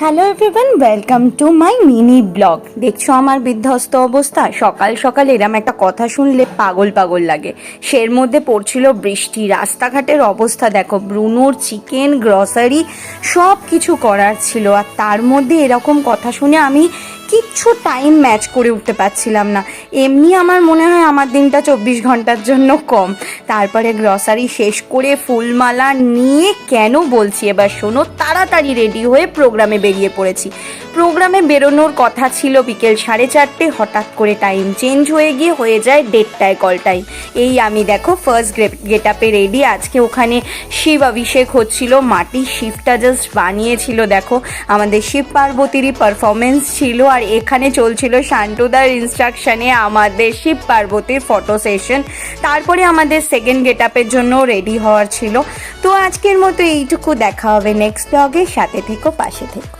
Hello everyone, welcome to my mini blog. দেখছো আমার বিধ্বস্ত অবস্থা। সকাল সকাল এরম একটা কথা শুনলে পাগল পাগল লাগে। সের মধ্যে পড়ছিল বৃষ্টি, রাস্তাঘাটের অবস্থা দেখো, ব্রুনোর চিকেন, গ্রসারি সব কিছু করার ছিল, আর তার মধ্যে এরকম কথা শুনে আমি কিচ্ছু টাইম ম্যাচ করে উঠতে পারছিলাম না। এমনি আমার মনে হয় আমার দিনটা 24 ঘন্টার জন্য কম। তারপরে গ্রসারি শেষ করে ফুলমালা নিয়ে, কেন বলছি এবার শোনো, তাড়াতাড়ি রেডি হয়ে প্রোগ্রামে বেরিয়ে পড়েছি। প্রোগ্রামে বেরোনোর কথা ছিল বিকেল 4:30, হঠাৎ করে টাইম চেঞ্জ হয়ে যায় 1:30 কল টাইম। এই আমি দেখো ফার্স্ট গেট আপে রেডি। আজকে ওখানে শিব অভিষেক হচ্ছিল, মাটির শিবটা জাস্ট বানিয়েছিল। দেখো আমাদের শিব পার্বতীরই পারফরমেন্স ছিল, আর এখানে চলছিল শান্তুদার ইনস্ট্রাকশনে আমাদের শিব পার্বতীর ফটো সেশন। তারপরে আমাদের সেকেন্ড গেট আপের জন্য রেডি হওয়ার ছিল। তো আজকের মতো এইটুকু, দেখা হবে নেক্সট ব্লগে। সাথে থেকো, পাশে থেকো।